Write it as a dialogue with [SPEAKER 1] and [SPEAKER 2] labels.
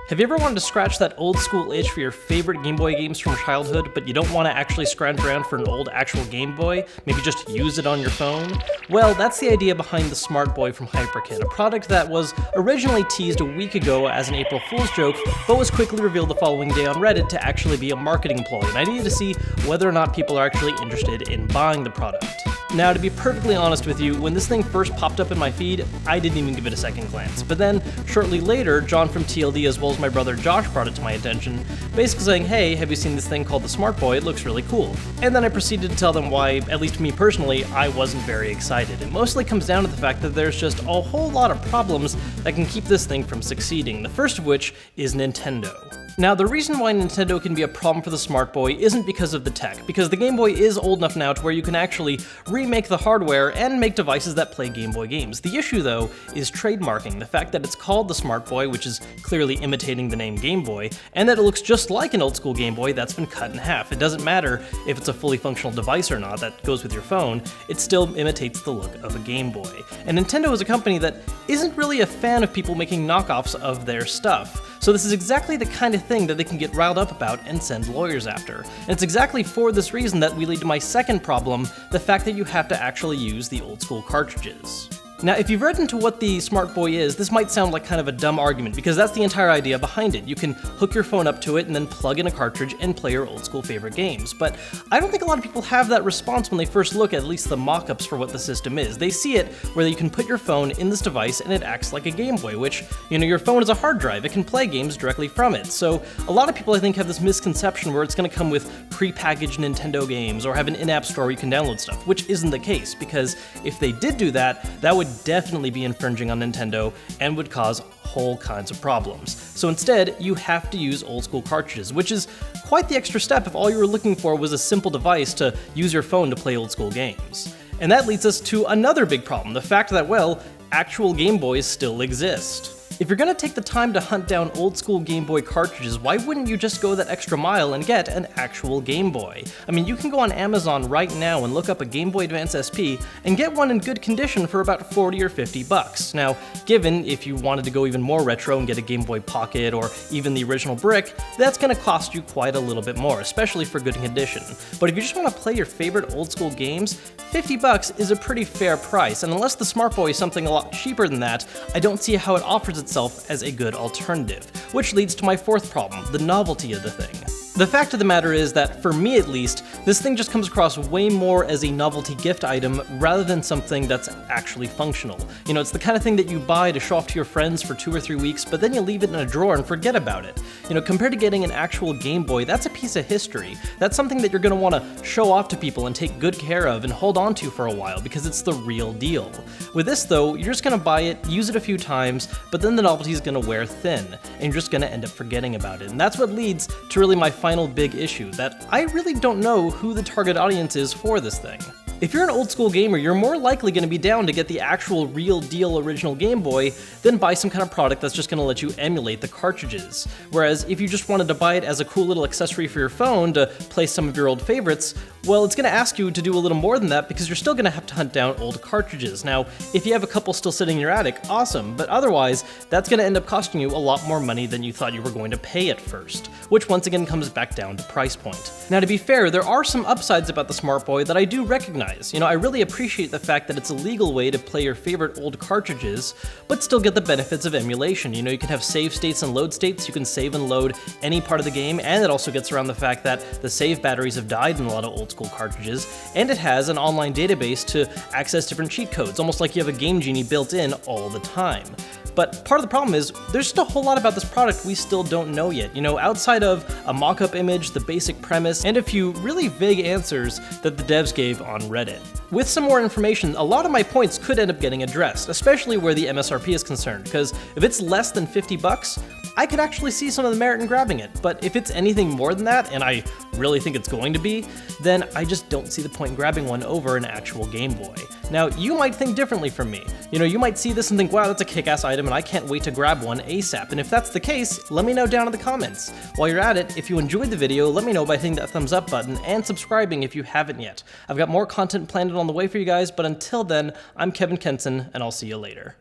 [SPEAKER 1] Have you ever wanted to scratch that old school itch for your favorite Game Boy games from childhood, but you don't want to actually scrounge around for an old actual Game Boy? Maybe just use it on your phone? Well, that's the idea behind the Smart Boy from Hyperkin, a product that was originally teased a week ago as an April Fool's joke, but was quickly revealed the following day on Reddit to actually be a marketing ploy, and I needed to see whether or not people are actually interested in buying the product. Now, to be perfectly honest with you, when this thing first popped up in my feed, I didn't even give it a second glance. But then, shortly later, John from TLD as well as my brother Josh brought it to my attention, basically saying, hey, have you seen this thing called the Smart Boy? It looks really cool. And then I proceeded to tell them why, at least me personally, I wasn't very excited. It mostly comes down to the fact that there's just a whole lot of problems that can keep this thing from succeeding, the first of which is Nintendo. Now, the reason why Nintendo can be a problem for the Smart Boy isn't because of the tech, because the Game Boy is old enough now to where you can actually remake the hardware and make devices that play Game Boy games. The issue, though, is trademarking. The fact that it's called the Smart Boy, which is clearly imitating the name Game Boy, and that it looks just like an old school Game Boy that's been cut in half. It doesn't matter if it's a fully functional device or not that goes with your phone, it still imitates the look of a Game Boy. And Nintendo is a company that isn't really a fan of people making knockoffs of their stuff. So this is exactly the kind of thing that they can get riled up about and send lawyers after. And it's exactly for this reason that we lead to my second problem, the fact that you have to actually use the old school cartridges. Now, if you've read into what the Smart Boy is, this might sound like kind of a dumb argument, because that's the entire idea behind it. You can hook your phone up to it and then plug in a cartridge and play your old school favorite games. But I don't think a lot of people have that response when they first look at least the mock-ups for what the system is. They see it where you can put your phone in this device and it acts like a Game Boy, which, your phone is a hard drive. It can play games directly from it. So a lot of people, I think, have this misconception where it's going to come with pre-packaged Nintendo games or have an in-app store where you can download stuff, which isn't the case, because if they did do that, that would definitely be infringing on Nintendo and would cause whole kinds of problems. So instead, you have to use old school cartridges, which is quite the extra step if all you were looking for was a simple device to use your phone to play old school games. And that leads us to another big problem, the fact that, well, actual Game Boys still exist. If you're going to take the time to hunt down old school Game Boy cartridges, why wouldn't you just go that extra mile and get an actual Game Boy? I mean, you can go on Amazon right now and look up a Game Boy Advance SP and get one in good condition for about 40 or 50 bucks. Now, given if you wanted to go even more retro and get a Game Boy Pocket or even the original brick, that's going to cost you quite a little bit more, especially for good condition. But if you just want to play your favorite old school games, 50 bucks is a pretty fair price, and unless the Smart Boy is something a lot cheaper than that, I don't see how it offers itself as a good alternative. Which leads to my fourth problem, the novelty of the thing. The fact of the matter is that, for me at least, this thing just comes across way more as a novelty gift item rather than something that's actually functional. It's the kind of thing that you buy to show off to your friends for 2 or 3 weeks, but then you leave it in a drawer and forget about it. Compared to getting an actual Game Boy, that's a piece of history. That's something that you're going to want to show off to people and take good care of and hold on to for a while because it's the real deal. With this though, you're just going to buy it, use it a few times, but then the novelty is going to wear thin, and you're just going to end up forgetting about it. And that's what leads to really my final big issue, that I really don't know who the target audience is for this thing. If you're an old school gamer, you're more likely going to be down to get the actual real deal original Game Boy than buy some kind of product that's just going to let you emulate the cartridges. Whereas if you just wanted to buy it as a cool little accessory for your phone to play some of your old favorites, well, it's going to ask you to do a little more than that because you're still going to have to hunt down old cartridges. Now, if you have a couple still sitting in your attic, awesome, but otherwise, that's going to end up costing you a lot more money than you thought you were going to pay at first, which once again comes back down to price point. Now, to be fair, there are some upsides about the Smart Boy that I do recognize. I really appreciate the fact that it's a legal way to play your favorite old cartridges, but still get the benefits of emulation. You can have save states and load states, you can save and load any part of the game, and it also gets around the fact that the save batteries have died in a lot of old school cartridges, and it has an online database to access different cheat codes, almost like you have a Game Genie built in all the time. But part of the problem is, there's just a whole lot about this product we still don't know yet. Outside of a mock-up image, the basic premise, and a few really vague answers that the devs gave on Reddit. With some more information, a lot of my points could end up getting addressed, especially where the MSRP is concerned, because if it's less than 50 bucks, I could actually see some of the merit in grabbing it. But if it's anything more than that, and I really think it's going to be, then I just don't see the point in grabbing one over an actual Game Boy. Now, you might think differently from me. You might see this and think, wow, that's a kick-ass item and I can't wait to grab one ASAP. And if that's the case, let me know down in the comments. While you're at it, if you enjoyed the video, let me know by hitting that thumbs up button and subscribing if you haven't yet. I've got more content planned on the way for you guys, but until then, I'm Kevin Kenson, and I'll see you later.